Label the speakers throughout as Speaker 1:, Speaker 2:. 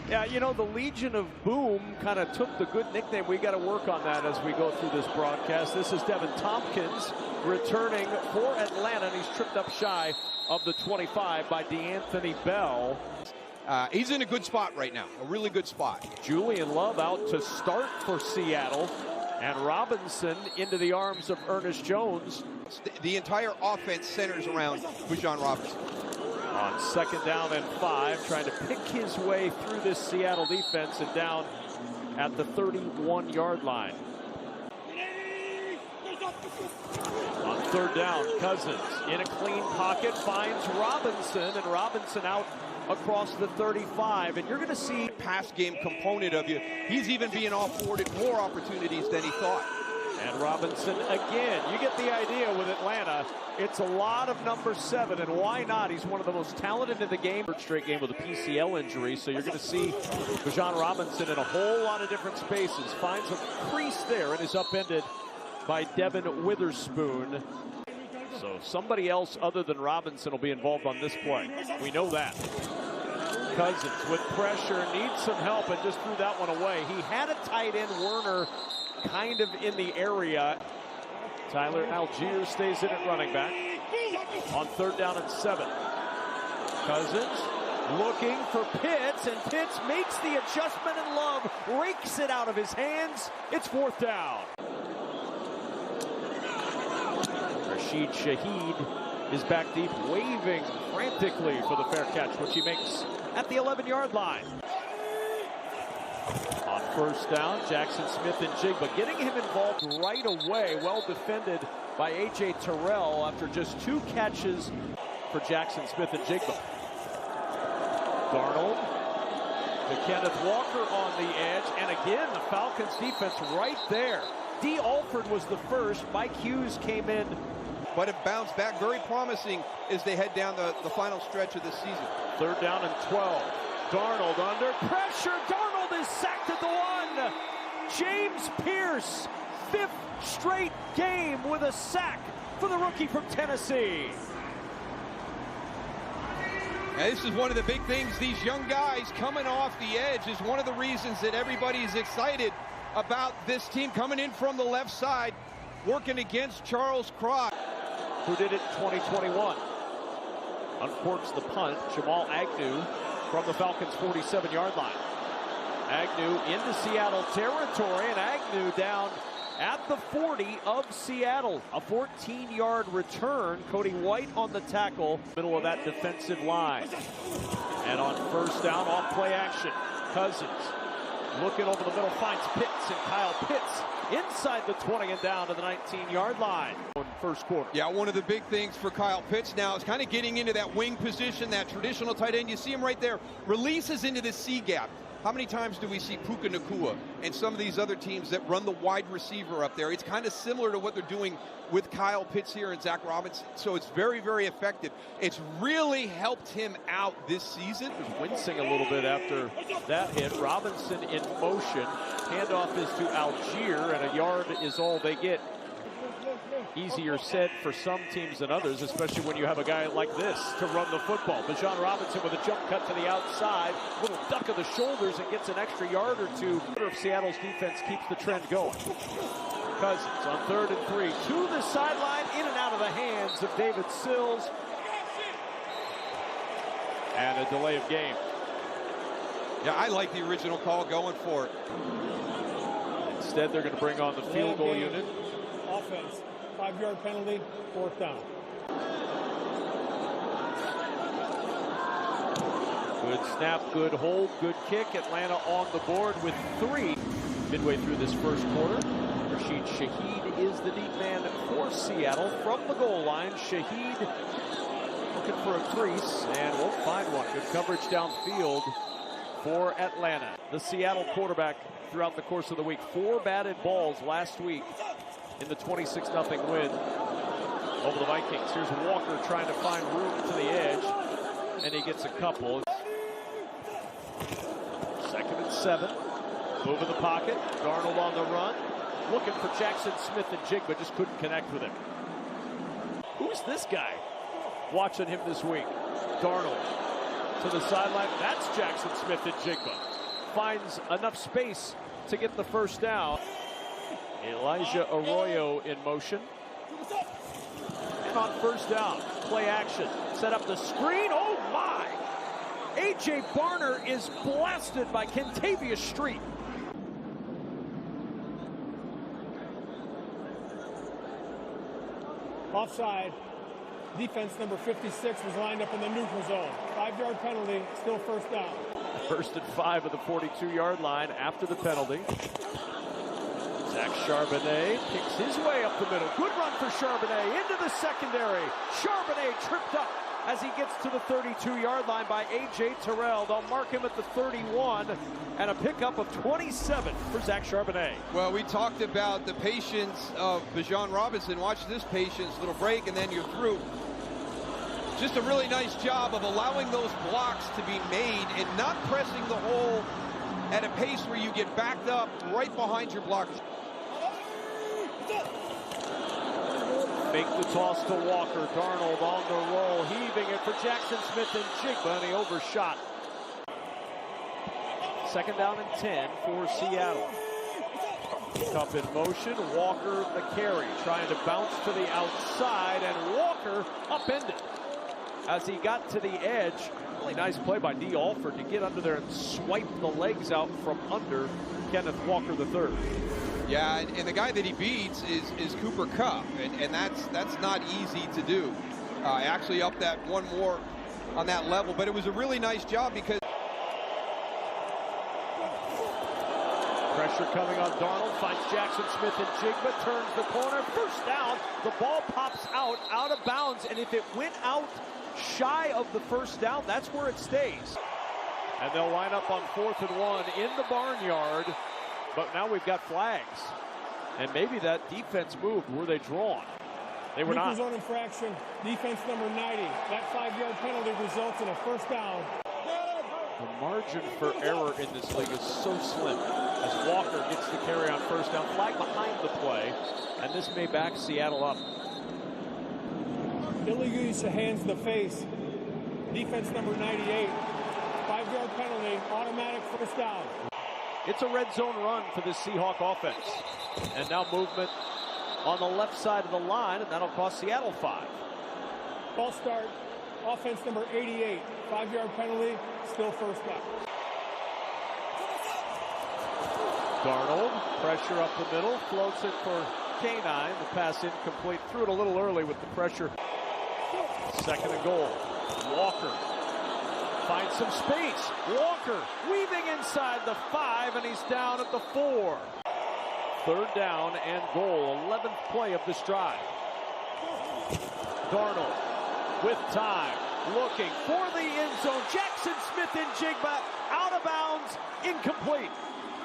Speaker 1: Yeah, you know, the Legion of Boom kind of took the good nickname. We got to work on that as we go through this broadcast. This is Devin Tompkins returning for Atlanta, and he's tripped up shy of the 25 by DeAnthony Bell.
Speaker 2: He's in a good spot right now, a really good spot.
Speaker 1: Julian Love out to start for Seattle, and Robinson into the arms of Ernest Jones.
Speaker 2: The entire offense centers around Bijan Robinson.
Speaker 1: On 2nd down and 5, trying to pick his way through this Seattle defense and down at the 31-yard line. On 3rd down, Cousins in a clean pocket finds Robinson, and Robinson out across the 35. And you're going to see
Speaker 2: pass game component of you. He's even being afforded more opportunities than he thought.
Speaker 1: And Robinson again. You get the idea with Atlanta. It's a lot of number 7, and why not? He's one of the most talented in the game. Third straight game with a PCL injury, so you're going to see Bijan Robinson in a whole lot of different spaces. Finds a crease there and is upended by Devon Witherspoon. So somebody else other than Robinson will be involved on this play. We know that. Cousins with pressure, needs some help, and just threw that one away. He had a tight end, Werner, kind of in the area. Tyler Algier stays in at running back on 3rd down and 7. Cousins looking for Pitts, and Pitts makes the adjustment, and Love rakes it out of his hands. It's 4th down. Rashid Shaheed is back deep, waving frantically for the fair catch, which he makes at the 11-yard line. On 1st down, Jaxon Smith-Njigba getting him involved right away. Well defended by A.J. Terrell after just 2 catches for Jaxon Smith-Njigba. Darnold to Kenneth Walker on the edge, and again the Falcons defense right there. D. Alford was the first. Mike Hughes came in.
Speaker 2: But it bounced back very promising as they head down the final stretch of the season.
Speaker 1: 3rd down and 12. Darnold under pressure. Darnold is sacked at the 1. James Pierce, 5th straight game with a sack for the rookie from Tennessee.
Speaker 2: Now, this is one of the big things. These young guys coming off the edge is one of the reasons that everybody is excited about this team coming in from the left side, working against Charles Cross,
Speaker 1: who did it in 2021. Uncorks the punt. Jamal Agnew from the Falcons' 47-yard line. Agnew into Seattle territory, and Agnew down at the 40 of Seattle. A 14-yard return. Cody White on the tackle, middle of that defensive line. And on 1st down, off play action, Cousins looking over the middle, finds Pitts, and Kyle Pitts inside the 20 and down to the 19-yard line. First quarter.
Speaker 2: Yeah, one of the big things for Kyle Pitts now is kind of getting into that wing position, that traditional tight end. You see him right there, releases into the C gap. How many times do we see Puka Nacua and some of these other teams that run the wide receiver up there? It's kind of similar to what they're doing with Kyle Pitts here and Zach Robinson. So it's very, very effective. It's really helped him out this season.
Speaker 1: Wincing a little bit after that hit. Robinson in motion. Handoff is to Algier, and a yard is all they get. Easier said for some teams than others, especially when you have a guy like this to run the football. Bijan Robinson with a jump cut to the outside, little duck of the shoulders, and gets an extra yard or 2. If Seattle's defense keeps the trend going. Cousins on 3rd and 3 to the sideline, in and out of the hands of David Sills, and a delay of game.
Speaker 2: Yeah, I like the original call, going for it.
Speaker 1: Instead, they're going to bring on the field goal unit.
Speaker 3: Offense, 5-yard penalty, 4th down.
Speaker 1: Good snap, good hold, good kick. Atlanta on the board with 3 midway through this first quarter. Rashid Shaheed is the deep man for Seattle from the goal line. Shaheed looking for a crease and won't find one. Good coverage downfield for Atlanta. The Seattle quarterback throughout the course of the week. 4 batted balls last week in the 26-0 win over the Vikings. Here's Walker trying to find room to the edge, and he gets a couple. 2nd and 7. Move in the pocket. Darnold on the run. Looking for Jaxon Smith-Njigba, just couldn't connect with him. Who's this guy? Watching him this week. Darnold to the sideline. That's Jaxon Smith-Njigba. finds enough space to get the first down. Elijah Arroyo in motion. And on first down, play action. Set up the screen. Oh my! A.J. Barner is blasted by Kentavious Street.
Speaker 3: Offside. Defense number 56 was lined up in the neutral zone. 5-yard penalty, still first down.
Speaker 1: First and 5 of the 42-yard line after the penalty. Zach Charbonnet picks his way up the middle. Good run for Charbonnet into the secondary. Charbonnet tripped up as he gets to the 32-yard line by A.J. Terrell. They'll mark him at the 31, and a pickup of 27 for Zach Charbonnet.
Speaker 2: Well, we talked about the patience of Bijan Robinson. Watch this patience, little break, and then you're through. Just a really nice job of allowing those blocks to be made and not pressing the hole at a pace where you get backed up right behind your blockers.
Speaker 1: Make the toss to Walker. Darnold on the roll, heaving it for Jaxon Smith-Njigba, and he overshot. Second down and 10 for Seattle. Kupp in motion. Walker the carry, trying to bounce to the outside, and Walker upended as he got to the edge. Really nice play by D. Alford to get under there and swipe the legs out from under Kenneth Walker III.
Speaker 2: Yeah, and the guy that he beats is Cooper Kupp, and that's not easy to do. Actually up that one more on that level, but it was a really nice job because
Speaker 1: pressure coming on Darnold, finds Jaxon Smith-Njigba, turns the corner, first down. The ball pops out of bounds, and if it went out shy of the first down, that's where it stays. And they'll line up on 4th and 1 in the barnyard. But now we've got flags. And maybe that defense moved. Were they drawn? They were not.
Speaker 3: Zone infraction. Defense number 90. That 5-yard penalty results in a first down.
Speaker 1: The margin for error in this league is so slim as Walker gets the carry on first down. Flag behind the play. And this may back Seattle up.
Speaker 3: Illegal use of hands to the face. Defense number 98. 5-yard penalty. Automatic first down.
Speaker 1: It's a red zone run for the Seahawk offense. And now movement on the left side of the line, and that'll cost Seattle 5.
Speaker 3: Ball start. Offense number 88. 5-yard penalty, still first down.
Speaker 1: Darnold, pressure up the middle, floats it for K9. The pass incomplete. Threw it a little early with the pressure. Second and goal. Walker finds some space. Walker weaving inside the 5, and he's down at the 4. Third down and goal. 11th play of this drive. Darnold with time, looking for the end zone. Jaxon Smith-Njigba out of bounds, incomplete.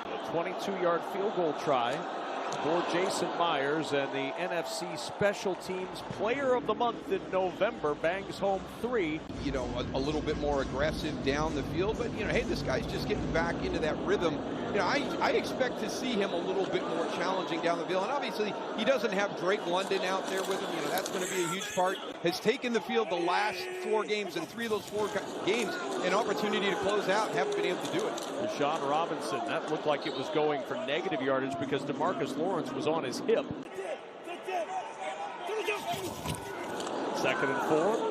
Speaker 1: A 22-yard field goal try for Jason Myers, and the NFC Special Teams Player of the Month in November bangs home 3.
Speaker 2: You know, a little bit more aggressive down the field, but you know, hey, this guy's just getting back into that rhythm. You know, I expect to see him a little bit more challenging down the field, and obviously he doesn't have Drake London out there with him. You know, that's going to be a huge part. Has taken the field the last 4 games, and 3 of those 4 games an opportunity to close out and haven't been able to do it.
Speaker 1: Bijan Robinson, that looked like it was going for negative yardage because DeMarcus Lawrence was on his hip. Second and 4.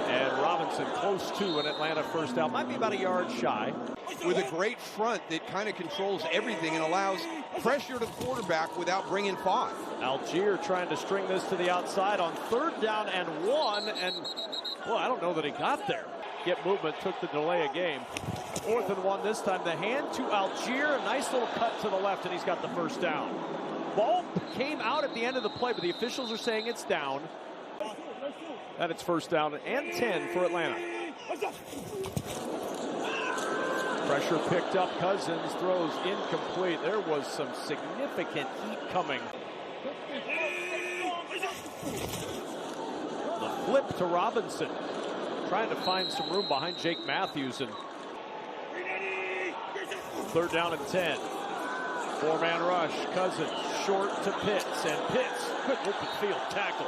Speaker 1: And Robinson close to an Atlanta first down. Might be about a yard shy.
Speaker 2: With a great front that kind of controls everything and allows pressure to the quarterback without bringing 5.
Speaker 1: Algier trying to string this to the outside on 3rd down and 1. And, well, I don't know that he got there. Get movement, took the delay of game. 4th and 1 this time. The hand to Algier. A nice little cut to the left, and he's got the first down. Ball came out at the end of the play, but the officials are saying it's down. And it's first down and 10 for Atlanta. Pressure picked up. Cousins throws incomplete. There was some significant heat coming. The flip to Robinson. Trying to find some room behind Jake Matthews. And 3rd down and 10. 4-man rush. Cousins short to Pitts. And Pitts, good open field tackle.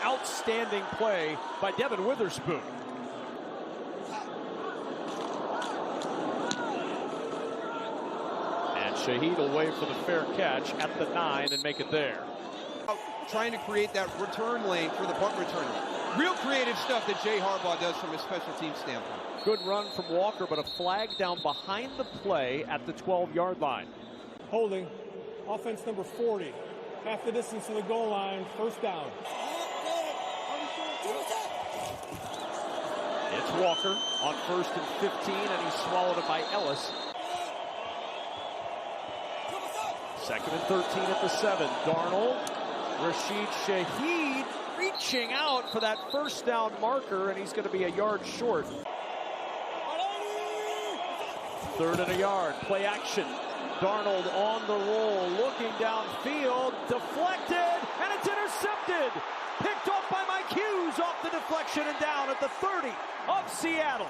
Speaker 1: Outstanding play by Devon Witherspoon. Shaheed will wait for the fair catch at the 9 and make it there.
Speaker 2: Trying to create that return lane for the punt returner. Real creative stuff that Jay Harbaugh does from a special team standpoint.
Speaker 1: Good run from Walker, but a flag down behind the play at the 12-yard line.
Speaker 3: Holding. Offense number 40. Half the distance to the goal line. First down.
Speaker 1: It's Walker on 1st and 15, and he's swallowed it by Ellis. 2nd and 13 at the 7. Darnold, Rashid Shaheed reaching out for that first down marker, and he's going to be a yard short. 3rd and a yard. Play action. Darnold on the roll, looking downfield, deflected, and it's intercepted. Picked off by Mike Hughes off the deflection and down at the 30 of Seattle.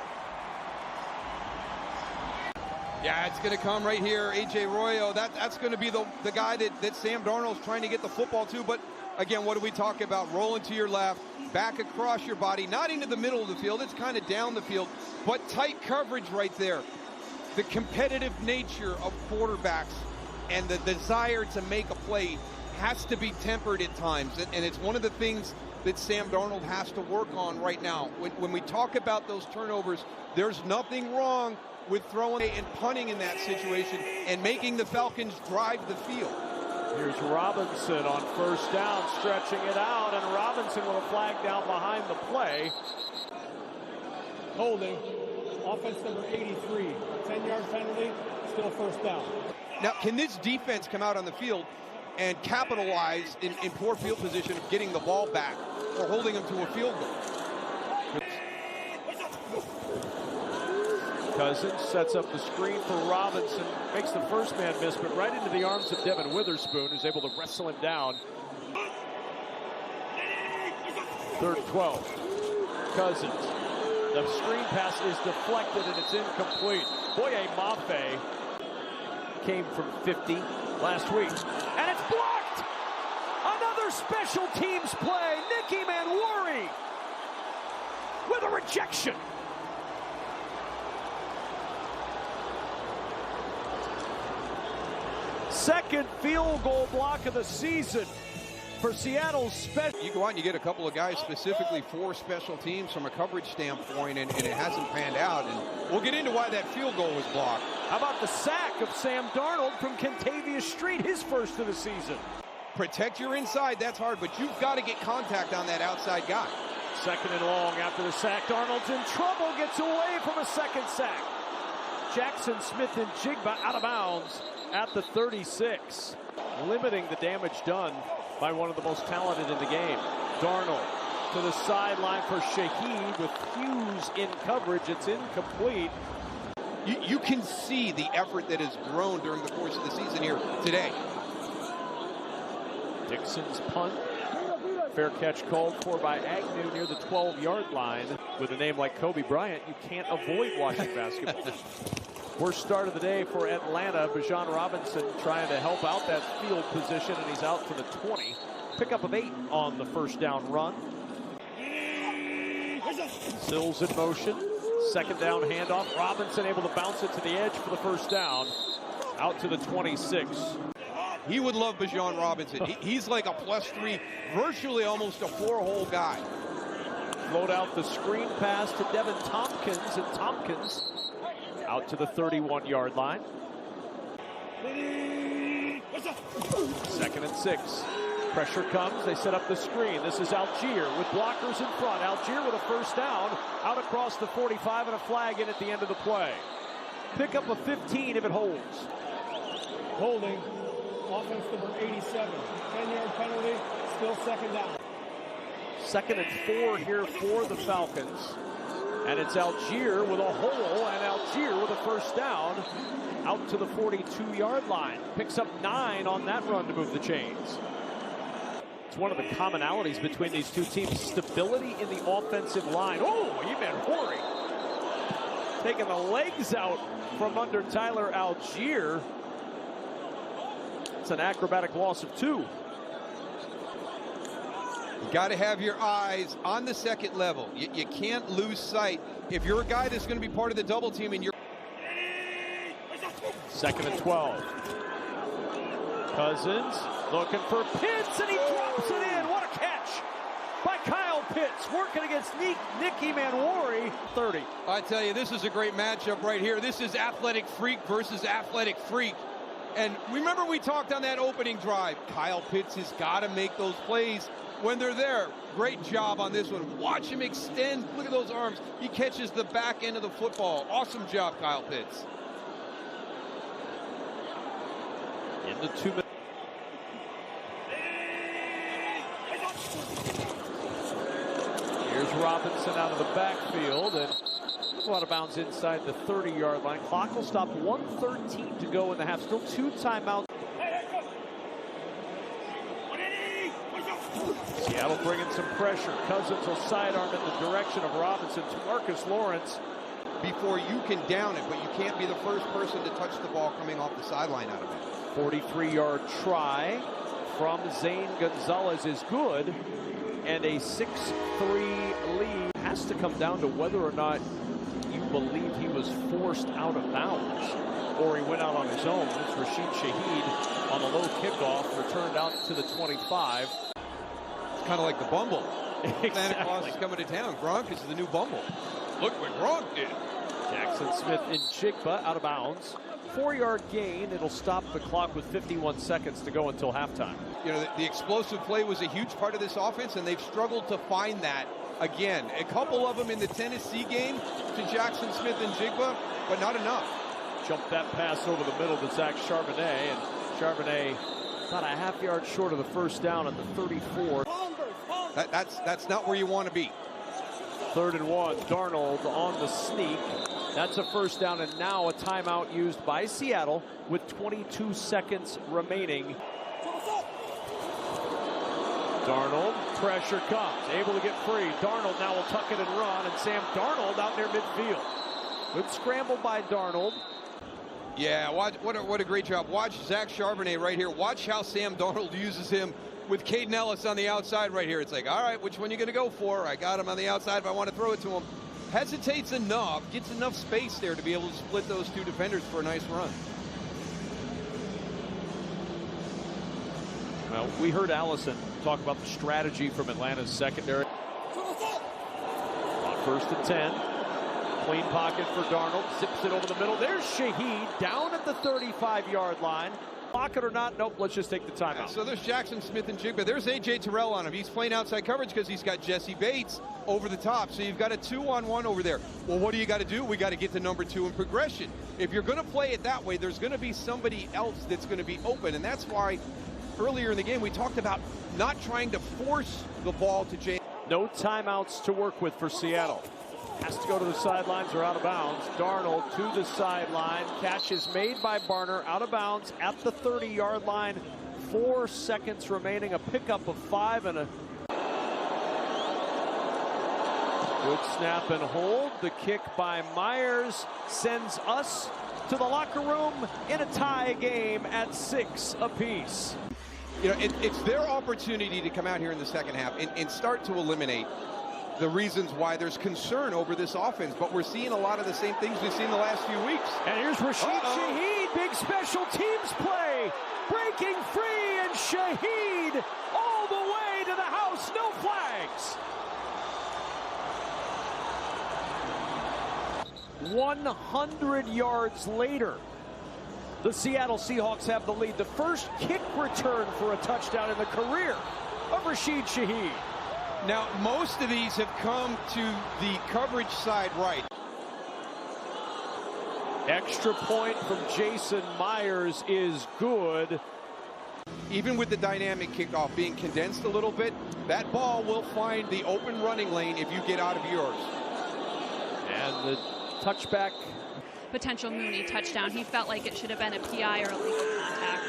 Speaker 2: Yeah, it's going to come right here. A.J. Royo, that's going to be the guy that Sam Darnold's trying to get the football to. But, again, what do we talk about? Rolling to your left, back across your body, not into the middle of the field. It's kind of down the field, but tight coverage right there. The competitive nature of quarterbacks and the desire to make a play has to be tempered at times. And it's one of the things that Sam Darnold has to work on right now. When we talk about those turnovers, there's nothing wrong with throwing and punting in that situation and making the Falcons drive the field.
Speaker 1: Here's Robinson on 1st down, stretching it out, and Robinson with a flag down behind the play.
Speaker 3: Holding. Offense number 83. 10-yard penalty. Still first down.
Speaker 2: Now, can this defense come out on the field and capitalize in poor field position of getting the ball back or holding them to a field goal?
Speaker 1: Cousins sets up the screen for Robinson, makes the first man miss, but right into the arms of Devon Witherspoon, who's able to wrestle him down. 3rd and 12. Cousins. The screen pass is deflected and it's incomplete. Boye Mafe came from 50 last week. And it's blocked! Another special teams play. Nicky Manwari with a rejection. Second field goal block of the season for Seattle's special.
Speaker 2: You go out and you get a couple of guys specifically for special teams from a coverage standpoint, and it hasn't panned out. And we'll get into why that field goal was blocked.
Speaker 1: How about the sack of Sam Darnold from Kentavious Street, his first of the season?
Speaker 2: Protect your inside, that's hard, but you've got to get contact on that outside guy.
Speaker 1: 2nd and long after the sack. Darnold's in trouble, gets away from a second sack. Jaxon Smith-Njigba out of bounds at the 36, limiting the damage done by one of the most talented in the game. Darnold to the sideline for Shaheed with Hughes in coverage. It's incomplete.
Speaker 2: You can see the effort that has grown during the course of the season here today.
Speaker 1: Dixon's punt. Fair catch called for by Agnew near the 12-yard line. With a name like Kobe Bryant, you can't avoid watching basketball. Worst start of the day for Atlanta. Bijan Robinson trying to help out that field position, and he's out to the 20. Pickup of 8 on the first down run. Sills in motion. 2nd down handoff. Robinson able to bounce it to the edge for the first down. Out to the 26.
Speaker 2: He would love Bijan Robinson. He's like a +3, virtually almost a 4-hole guy.
Speaker 1: Float out the screen pass to Devin Tompkins, and Tompkins out to the 31-yard line. 2nd and 6. Pressure comes. They set up the screen. This is Algier with blockers in front. Algier with a first down out across the 45 and a flag in at the end of the play. Pick up a 15 if it holds.
Speaker 3: Holding. Offense number 87. 10-yard penalty. Still 2nd down.
Speaker 1: 2nd and 4 here for the Falcons. And it's Algier with a hole, and Algier with a first down out to the 42-yard line. Picks up 9 on that run to move the chains. It's one of the commonalities between these two teams. Stability in the offensive line. Oh, Iman Hori taking the legs out from under Tyler Algier. It's an acrobatic loss of 2.
Speaker 2: You got to have your eyes on the second level. You can't lose sight. If you're a guy that's going to be part of the double team and you're
Speaker 1: 2nd and 12. Cousins looking for Pitts, and he drops it in. What a catch by Kyle Pitts, working against Nicky Manwari. 30.
Speaker 2: I tell you, this is a great matchup right here. This is athletic freak versus athletic freak. And remember, we talked on that opening drive. Kyle Pitts has got to make those plays when they're there. Great job on this one. Watch him extend. Look at those arms. He catches the back end of the football. Awesome job, Kyle Pitts.
Speaker 1: In the 2 minutes. Here's Robinson out of the backfield, and out of bounds inside the 30-yard line. Clock will stop. 1:13 to go in the half. Still 2 timeouts. Seattle bringing some pressure. Cousins will sidearm in the direction of Robinson to Marcus Lawrence.
Speaker 2: Before you can down it, but you can't be the first person to touch the ball coming off the sideline out of it.
Speaker 1: 43-yard try from Zane Gonzalez is good, and a 6-3 lead. Has to come down to whether or not you believe he was forced out of bounds or he went out on his own. It's Rashid Shaheed on the low kickoff, returned out to the 25.
Speaker 2: It's kind of like the Bumble.
Speaker 1: Exactly.
Speaker 2: Santa Claus is coming to town. Gronk is the new Bumble. Look what Gronk did.
Speaker 1: Jaxon Smith-Njigba out of bounds. 4-yard gain. It'll stop the clock with 51 seconds to go until halftime.
Speaker 2: You know, the explosive play was a huge part of this offense, and they've struggled to find that again. A couple of them in the Tennessee game to Jaxon Smith-Njigba, but not enough.
Speaker 1: Jumped that pass over the middle to Zach Charbonnet, and Charbonnet about a half-yard short of the first down at the 34.
Speaker 2: That's not where you want to be.
Speaker 1: 3rd and 1. Darnold on the sneak. That's a first down, and now a timeout used by Seattle with 22 seconds remaining. Darnold, pressure comes, able to get free. Darnold now will tuck it and run, and Sam Darnold out near midfield. Good scramble by Darnold.
Speaker 2: Yeah, what a great job. Watch Zach Charbonnet right here. Watch how Sam Darnold uses him with Caden Ellis on the outside right here. It's like, all right, which one are you going to go for? I got him on the outside if I want to throw it to him. Hesitates enough, gets enough space there to be able to split those 2 defenders for a nice run.
Speaker 1: Well, we heard Allison talk about the strategy from Atlanta's secondary. On 1st and 10. Clean pocket for Darnold. Zips it over the middle. There's Shaheed down at the 35-yard line. Pocket or not, nope, let's just take the timeout.
Speaker 2: So there's Jaxon Smith-Njigba. There's A.J. Terrell on him. He's playing outside coverage because he's got Jesse Bates over the top. So you've got a 2-on-1 over there. Well, what do you got to do? We got to get to number 2 in progression. If you're going to play it that way, there's going to be somebody else that's going to be open. And that's why earlier in the game we talked about not trying to force the ball to James.
Speaker 1: No timeouts to work with for Seattle. Has to go to the sidelines or out of bounds. Darnold to the sideline. Catch is made by Barner, out of bounds at the 30-yard line. 4 seconds remaining. A pickup of 5 and a good snap and hold. The kick by Myers sends us to the locker room in a tie game at 6 apiece.
Speaker 2: You know, it's their opportunity to come out here in the second half and start to eliminate the reasons why there's concern over this offense, but we're seeing a lot of the same things we've seen the last few weeks.
Speaker 1: And here's Rashid Shaheed, big special teams play, breaking free, and Shaheed all the way to the house, no flags. 100 yards later, the Seattle Seahawks have the lead. The first kick return for a touchdown in the career of Rashid Shaheed.
Speaker 2: Now, most of these have come to the coverage side right.
Speaker 1: Extra point from Jason Myers is good.
Speaker 2: Even with the dynamic kickoff being condensed a little bit, that ball will find the open running lane if you get out of yours.
Speaker 1: And the touchback.
Speaker 4: Potential Mooney touchdown. He felt like it should have been a PI or a legal contact.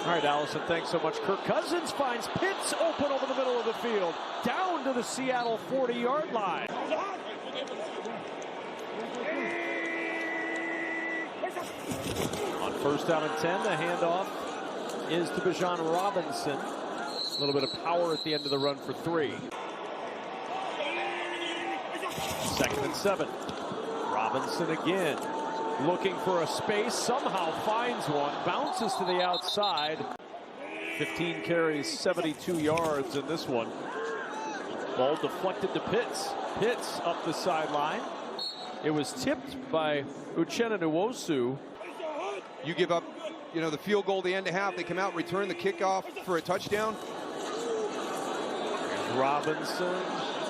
Speaker 1: All right, Allison, thanks so much. Kirk Cousins finds Pitts open over the middle of the field, down to the Seattle 40-yard line. On 1st down and 10, the handoff is to Bijan Robinson. A little bit of power at the end of the run for 3. 2nd and 7. Robinson again. Looking for a space, somehow finds one, bounces to the outside. 15 carries, 72 yards in this one. Ball deflected to Pitts. Pitts up the sideline. It was tipped by Uchenna Nwosu.
Speaker 2: You give up, the field goal at the end of half. They come out, return the kickoff for a touchdown.
Speaker 1: Robinson,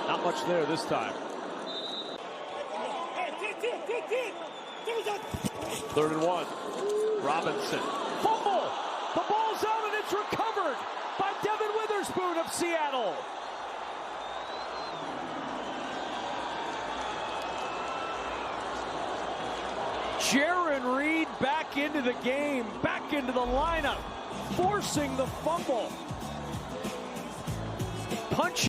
Speaker 1: not much there this time. 3rd and 1. Robinson. Fumble! The ball's out and it's recovered by Devon Witherspoon of Seattle. Jaron Reed back into the game, back into the lineup, forcing the fumble. Punch.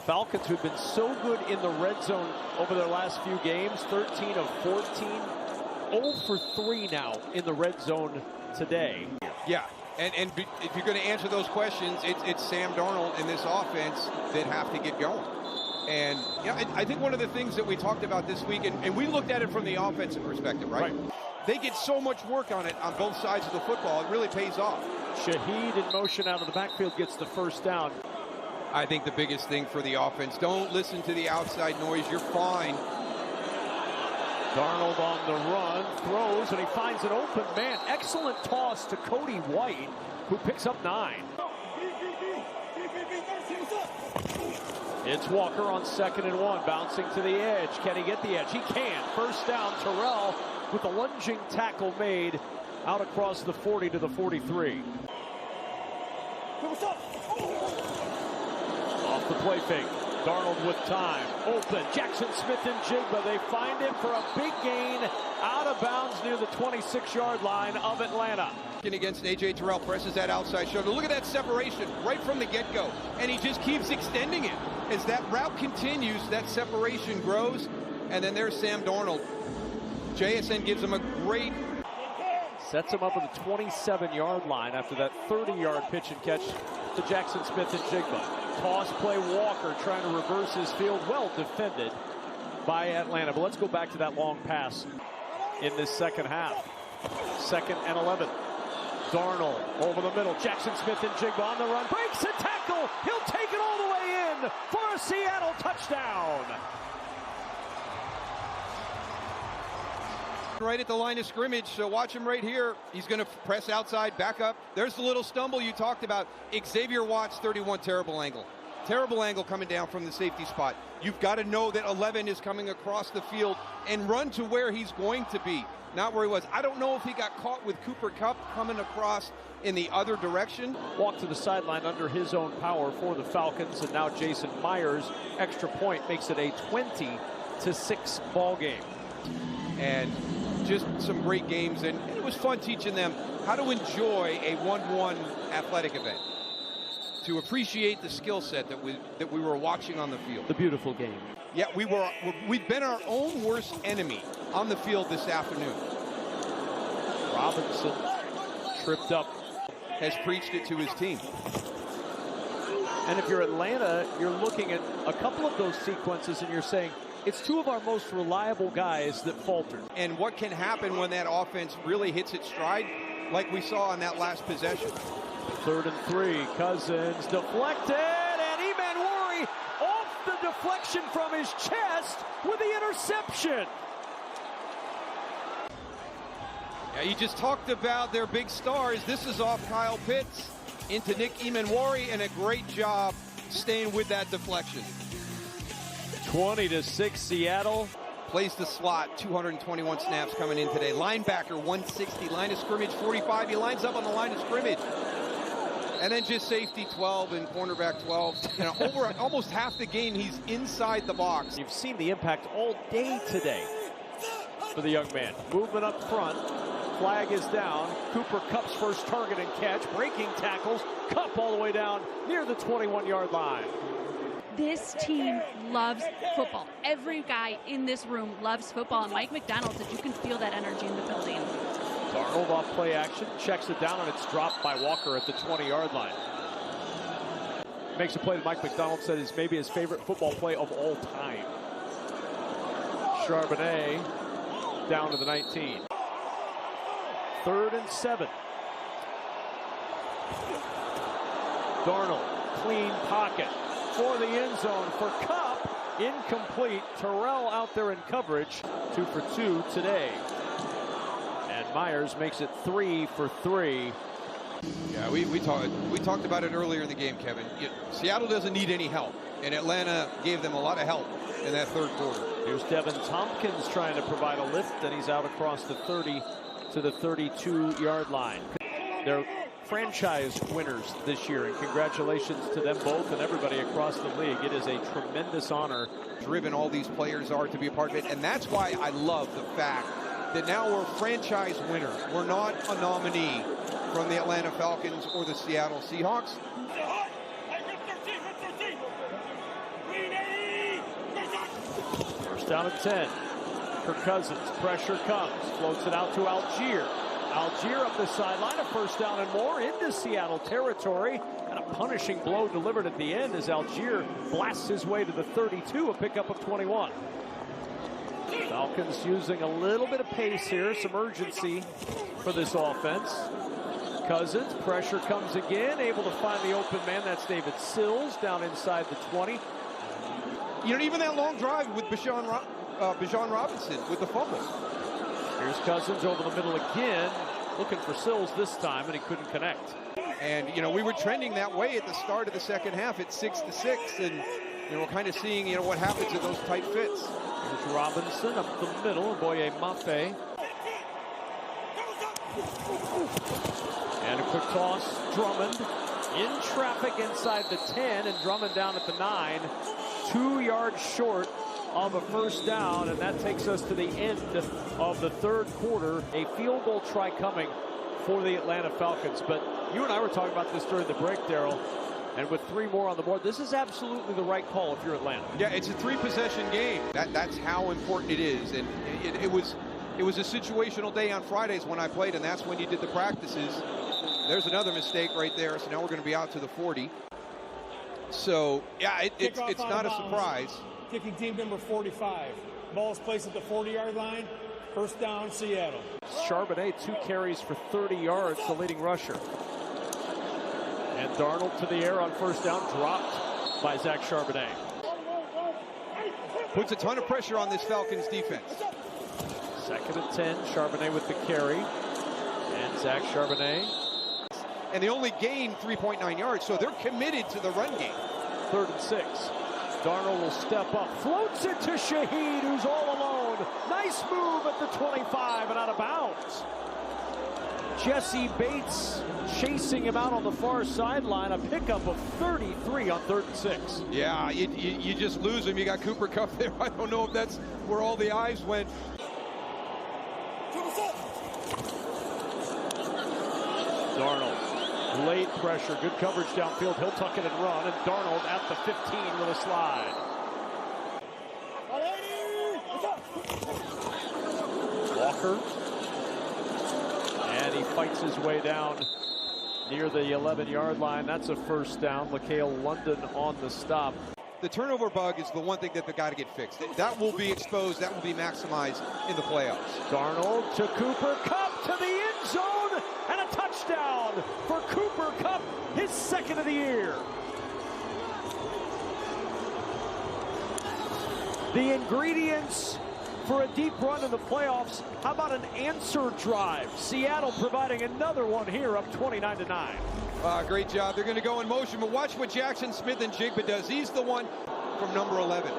Speaker 1: Falcons, who've been so good in the red zone over their last few games, 13 of 14, 0 for 3 now in the red zone today.
Speaker 2: Yeah, and if you're going to answer those questions, it's Sam Darnold and this offense that have to get going. And I think one of the things that we talked about this week, and we looked at it from the offensive perspective, right? They get so much work on it on both sides of the football. It really pays off.
Speaker 1: Shaheed in motion out of the backfield gets the first down.
Speaker 2: I think the biggest thing for the offense, don't listen to the outside noise. You're fine.
Speaker 1: Darnold on the run, throws, and he finds an open man. Excellent toss to Cody White, who picks up 9. It's Walker on 2nd and 1, bouncing to the edge. Can he get the edge? He can. First down, Terrell with the lunging tackle made out across the 40 to the 43. Off the play fake. Darnold with time. Open. Jaxon Smith-Njigba. They find him for a big gain out of bounds near the 26-yard line of Atlanta.
Speaker 2: Against A.J. Terrell, presses that outside shoulder. Look at that separation right from the get-go. And he just keeps extending it. As that route continues, that separation grows. And then there's Sam Darnold. JSN gives him a great...
Speaker 1: Sets him up at the 27-yard line after that 30-yard pitch and catch to Jaxon Smith-Njigba. Toss play, Walker trying to reverse his field. Well defended by Atlanta. But let's go back to that long pass in this second half. 2nd and 11. Darnold over the middle. Jaxon Smith-Njigba on the run. Breaks a tackle. He'll take it all the way in for a Seattle touchdown.
Speaker 2: Right at the line of scrimmage, so watch him right here. He's going to press outside, back up. There's the little stumble you talked about. Xavier Watts, 31, terrible angle. Terrible angle coming down from the safety spot. You've got to know that 11 is coming across the field and run to where he's going to be, not where he was. I don't know if he got caught with Kupp coming across in the other direction.
Speaker 1: Walk to the sideline under his own power for the Falcons, and now Jason Myers, extra point, makes it a 20-6 ball game.
Speaker 2: And just some great games, and it was fun teaching them how to enjoy a 1-1 athletic event, to appreciate the skill set that we were watching on the field.
Speaker 1: The beautiful game.
Speaker 2: Yeah, we've been our own worst enemy on the field this afternoon.
Speaker 1: Robinson tripped up.
Speaker 2: Has preached it to his team.
Speaker 1: And if you're Atlanta, you're looking at a couple of those sequences and you're saying, it's two of our most reliable guys that faltered.
Speaker 2: And what can happen when that offense really hits its stride, like we saw on that last possession.
Speaker 1: 3rd and 3, Cousins deflected, and Imanwari off the deflection from his chest with the interception.
Speaker 2: Yeah, you just talked about their big stars. This is off Kyle Pitts into Nick Imanwari, and a great job staying with that deflection.
Speaker 1: 20-6 Seattle.
Speaker 2: Plays the slot, 221 snaps coming in today. Linebacker, 160. Line of scrimmage, 45. He lines up on the line of scrimmage. And then just safety, 12, and cornerback, 12. Over almost half the game, he's inside the box.
Speaker 1: You've seen the impact all day today for the young man. Movement up front. Flag is down. Cooper Kupp's first target and catch. Breaking tackles. Kupp all the way down near the 21-yard line.
Speaker 4: This team loves football. Every guy in this room loves football. And Mike McDonald said you can feel that energy in the building.
Speaker 1: Darnold off play action. Checks it down, and it's dropped by Walker at the 20-yard line. Makes a play that Mike McDonald said is maybe his favorite football play of all time. Charbonnet down to the 19. 3rd and 7. Darnold, clean pocket for the end zone for Kupp. Incomplete. Terrell out there in coverage. 2 for 2 today. And Myers makes it 3 for 3.
Speaker 2: Yeah, we talked about it earlier in the game, Kevin. Seattle doesn't need any help, and Atlanta gave them a lot of help in that 3rd quarter.
Speaker 1: Here's Devon Tompkins trying to provide a lift, and he's out across the 30 to the 32-yard line. They're franchise winners this year, and congratulations to them both and everybody across the league. It is a tremendous honor.
Speaker 2: Driven all these players are to be a part of it, and that's why I love the fact that now we're franchise winners. We're not a nominee from the Atlanta Falcons or the Seattle Seahawks.
Speaker 1: First down and 10. Kirk Cousins, pressure comes, floats it out to Algier. Algier up the sideline, a first down and more into Seattle territory. And a punishing blow delivered at the end as Algier blasts his way to the 32, a pickup of 21. Falcons using a little bit of pace here, some urgency for this offense. Cousins, pressure comes again, able to find the open man. That's David Sills down inside the 20.
Speaker 2: Even that long drive with Bijan Robinson with the fumble.
Speaker 1: Here's Cousins over the middle again, looking for Sills this time, and he couldn't connect.
Speaker 2: And, we were trending that way at the start of the second half at 6-6, and, we're kind of seeing, what happens in those tight fits.
Speaker 1: Here's Robinson up the middle, Boye Mafe. And a quick toss, Drummond in traffic inside the 10, and Drummond down at the 9. 2 yards short of a first down, and that takes us to the end of the 3rd quarter. A field goal try coming for the Atlanta Falcons. But you and I were talking about this during the break, Daryl, and with 3 more on the board, this is absolutely the right call if you're Atlanta.
Speaker 2: Yeah, it's a 3-possession game. That's how important it is. And it was a situational day on Fridays when I played, and that's when you did the practices. There's another mistake right there, so now we're going to be out to the 40. So, yeah, it's not a surprise.
Speaker 3: Kicking team number 45. Ball is placed at the 40-yard line. First down, Seattle.
Speaker 1: Charbonnet, 2 carries for 30 yards, the leading rusher. And Darnold to the air on first down, dropped by Zach Charbonnet.
Speaker 2: Puts a ton of pressure on this Falcons defense.
Speaker 1: 2nd and 10, Charbonnet with the carry. And Zach Charbonnet.
Speaker 2: And they only gained 3.9 yards, so they're committed to the run game.
Speaker 1: 3rd and 6. Darnold will step up, floats it to Shaheed, who's all alone. Nice move at the 25 and out of bounds. Jesse Bates chasing him out on the far sideline. A pickup of 33 on 3rd and 6.
Speaker 2: Yeah, you just lose him. You got Cooper Kupp there. I don't know if that's where all the eyes went.
Speaker 1: Darnold, late pressure, good coverage downfield. He'll tuck it and run, and Darnold at the 15 with a slide. Walker, and he fights his way down near the 11-yard line. That's a first down. LaCale London on the stop.
Speaker 2: The turnover bug is the one thing that they've got to get fixed. That will be exposed. That will be maximized in the playoffs.
Speaker 1: Darnold to Cooper Kupp to the end zone, and a touchdown for Cooper Kupp, his 2nd of the year. The ingredients for a deep run in the playoffs. How about an answer drive? Seattle providing another one here, up 29-9.
Speaker 2: Great job. They're going to go in motion, but watch what Jaxon Smith-Njigba does. He's the one from number 11.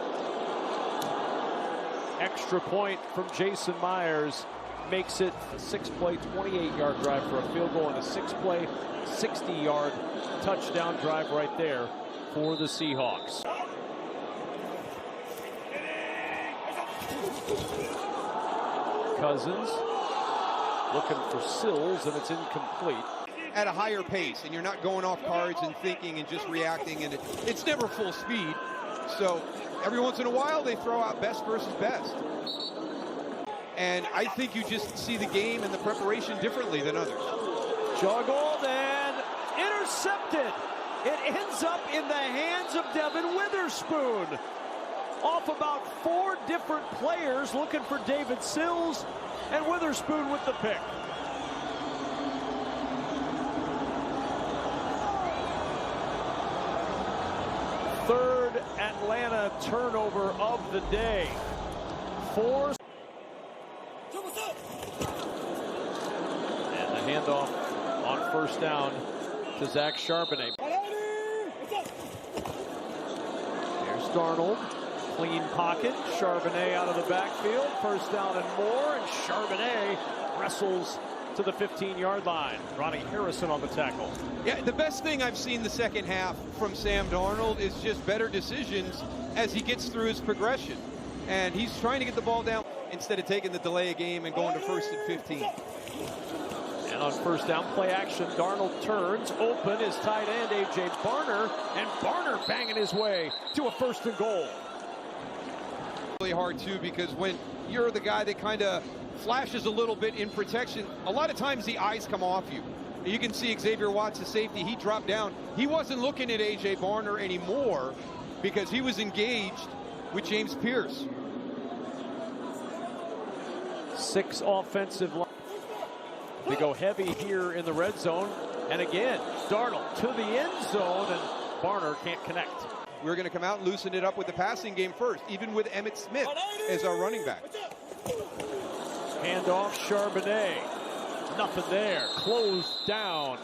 Speaker 1: Extra point from Jason Myers makes it a 6-play, 28-yard drive for a field goal, and a 6-play, 60-yard touchdown drive right there for the Seahawks. Cousins looking for Sills, and it's incomplete.
Speaker 2: At a higher pace, and you're not going off cards and thinking and just reacting, and it's never full speed. So every once in a while they throw out best versus best. And I think you just see the game and the preparation differently than others.
Speaker 1: Juggled and intercepted. It ends up in the hands of Devon Witherspoon. off about 4 different players, looking for David Sills, and Witherspoon with the pick. Third Atlanta turnover of the day. 4. And the handoff on first down to Zach Charbonnet. There's Darnold. Clean pocket. Charbonnet out of the backfield. First down and more. And Charbonnet wrestles to the 15-yard line. Ronnie Harrison on the tackle.
Speaker 2: Yeah, the best thing I've seen the second half from Sam Darnold is just better decisions as he gets through his progression. And he's trying to get the ball down instead of taking the delay of game and going to 1st and 15.
Speaker 1: And on first down, play action, Darnold turns, open is tight end A.J. Barner, and Barner banging his way to a 1st and goal.
Speaker 2: Really hard too, because when you're the guy that kind of flashes a little bit in protection, a lot of times the eyes come off you. You can see Xavier Watts, the safety, he dropped down. He wasn't looking at A.J. Barner anymore because he was engaged with James Pierce.
Speaker 1: 6 offensive line. They go heavy here in the red zone. And again, Darnold to the end zone, and Barner can't connect.
Speaker 2: We're going to come out and loosen it up with the passing game first, even with Emmitt Smith as our running back.
Speaker 1: Handoff, Charbonnet. Nothing there. Closed down.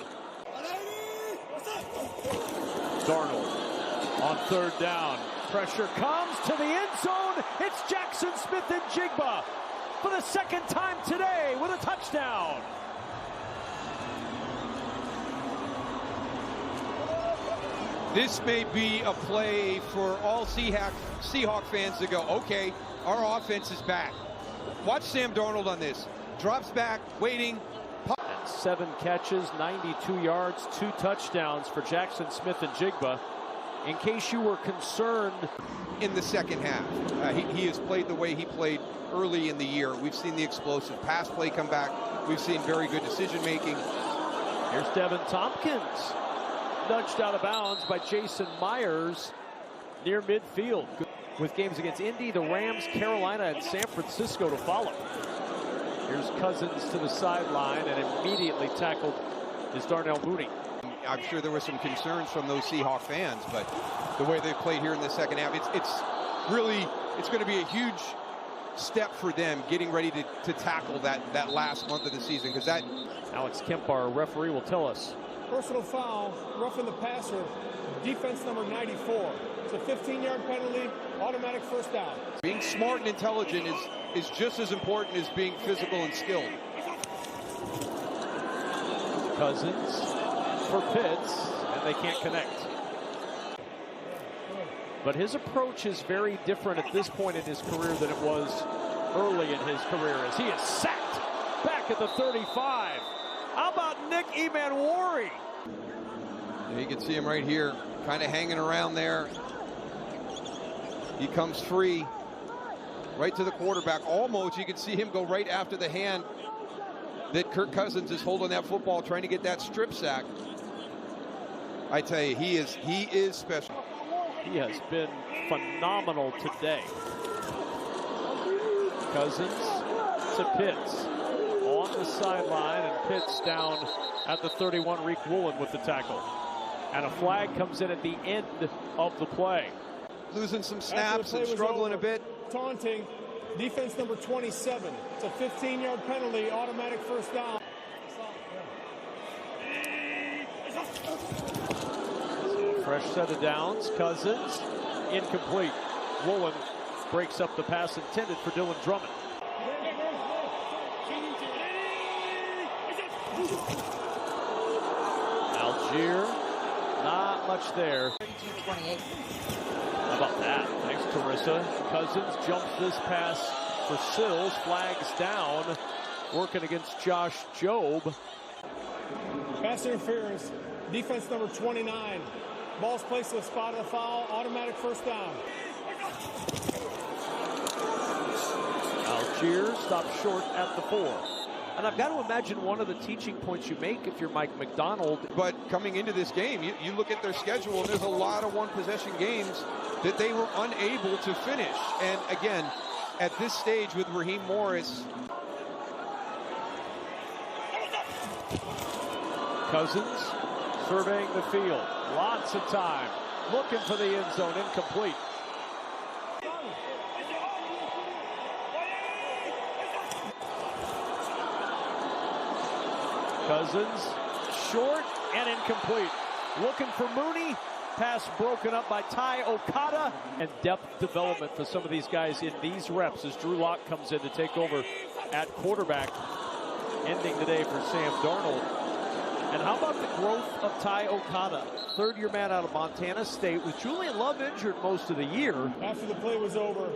Speaker 1: Darnold on third down. Pressure comes to the end zone. It's Jaxon Smith-Njigba for the 2nd time today with a touchdown.
Speaker 2: This may be a play for all Seahawk fans to go, okay, our offense is back. Watch Sam Darnold on this. Drops back, waiting.
Speaker 1: And 7 catches, 92 yards, 2 touchdowns for Jaxon Smith-Njigba. In case you were concerned.
Speaker 2: In the second half, he has played the way he played early in the year. We've seen the explosive pass play come back. We've seen very good decision making.
Speaker 1: Here's Devin Tompkins. Nudged out of bounds by Jason Myers near midfield. With games against Indy, the Rams, Carolina, and San Francisco to follow. Here's Cousins to the sideline, and immediately tackled is Darnell Mooney.
Speaker 2: I'm sure there were some concerns from those Seahawk fans, but the way they played here in the second half, it's going to be a huge step for them getting ready to tackle that last month of the season, because that.
Speaker 1: Alex Kemp, our referee, will tell us.
Speaker 3: Personal foul, roughing the passer, defense number 94. It's a 15-yard penalty, automatic first down.
Speaker 2: Being smart and intelligent is just as important as being physical and skilled.
Speaker 1: Cousins for Pitts, and they can't connect. But his approach is very different at this point in his career than it was early in his career, as he is sacked back at the 35. How about Nick Emanwari?
Speaker 2: You can see him right here, kind of hanging around there. He comes free, right to the quarterback. Almost, you can see him go right after the hand that Kirk Cousins is holding that football, trying to get that strip sack. I tell you, he is special.
Speaker 1: He has been phenomenal today. Cousins to Pitts on the sideline, and Pitts down at the 31. Reek Woolen with the tackle. And a flag comes in at the end of the play.
Speaker 2: Losing some snaps and struggling a bit.
Speaker 3: Taunting, defense number 27. It's a 15-yard penalty, automatic first down.
Speaker 1: Fresh set of downs. Cousins, incomplete. Woolen breaks up the pass intended for Dylan Drummond. Algier, not much there. How about that? Thanks, Teresa. Cousins jumps this pass for Sills. Flags down. Working against Josh Jobe.
Speaker 3: Pass interference. Defense number 29. Ball's placed to the spot of the foul. Automatic first down.
Speaker 1: Algier stopped short at the 4. And I've got to imagine one of the teaching points you make if you're Mike Macdonald.
Speaker 2: But coming into this game, you look at their schedule, and there's a lot of one-possession games that they were unable to finish. And again, at this stage with Raheem Morris.
Speaker 1: Cousins surveying the field. Lots of time. Looking for the end zone. Incomplete. Cousins short and incomplete. Looking for Mooney. Pass broken up by Ty Okada. And depth development for some of these guys in these reps as Drew Lock comes in to take over at quarterback. Ending today for Sam Darnold. And how about the growth of Ty Okada? Third-year man out of Montana State with Julian Love injured most of the year.
Speaker 3: After the play was over,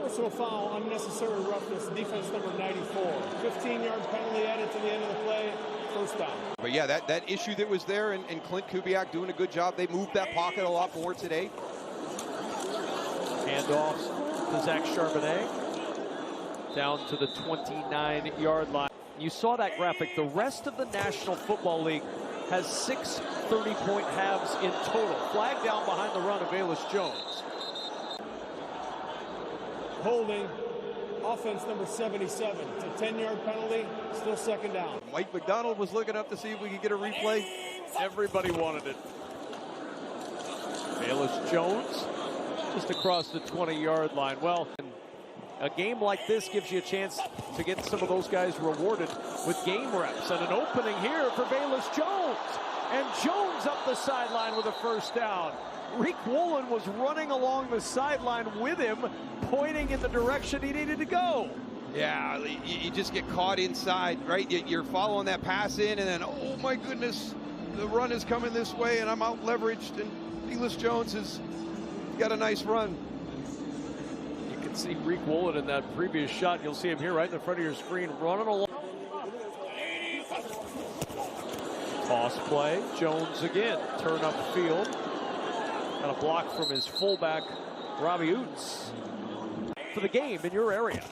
Speaker 3: personal foul, unnecessary roughness, defense number 94. 15-yard penalty added to the end of the play, first down.
Speaker 2: But yeah, that issue that was there, and Clint Kubiak doing a good job. They moved that pocket a lot more today.
Speaker 1: Handoffs to Zach Charbonnet. Down to the 29-yard line. You saw that graphic. The rest of the National Football League has 6 30-point halves in total. Flag down behind the run of Velus Jones.
Speaker 3: Holding, offense number 77. It's a 10-yard penalty, still second down.
Speaker 2: Mike Macdonald was looking up to see if we could get a replay.
Speaker 1: Everybody wanted it. Velus Jones just across the 20-yard line. Well, a game like this gives you a chance to get some of those guys rewarded with game reps. And an opening here for Velus Jones. And Jones up the sideline with a first down. Reek Woolen was running along the sideline with him, pointing in the direction he needed to go.
Speaker 2: Yeah, you just get caught inside, right? You're following that pass in, and then, oh my goodness, the run is coming this way, and I'm out leveraged, and Velus Jones has got a nice run.
Speaker 1: You can see Reek Woolen in that previous shot. You'll see him here right in the front of your screen, running along. Toss play, Jones again, turn up the field. Got a block from his fullback, Robbie Oots. For the game in your area.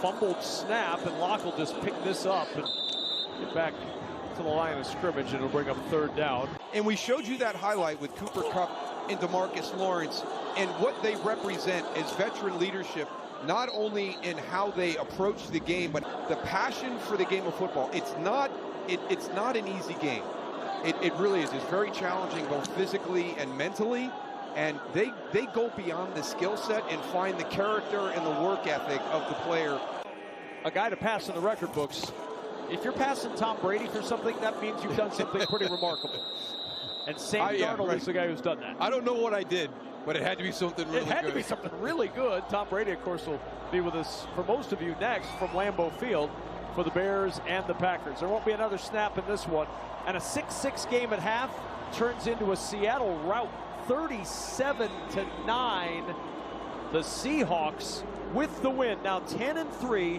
Speaker 1: Fumbled snap, and Locke will just pick this up and get back to the line of scrimmage, and it'll bring up third down.
Speaker 2: And we showed you that highlight with Cooper Kupp and DeMarcus Lawrence and what they represent as veteran leadership, not only in how they approach the game, but the passion for the game of football. It's not an easy game. It really is. It's very challenging, both physically and mentally. And they go beyond the skill set and find the character and the work ethic of the player.
Speaker 1: A guy to pass in the record books. If you're passing Tom Brady for something, that means you've done something pretty remarkable. And Sam Darnold is the guy who's done that.
Speaker 2: I don't know what I did, but it had to be something really good.
Speaker 1: It had to be something really good. Tom Brady, of course, will be with us for most of you next from Lambeau Field for the Bears and the Packers. There won't be another snap in this one. And a 6-6 game at half turns into a Seattle rout. 37-9. The Seahawks with the win. Now 10-3.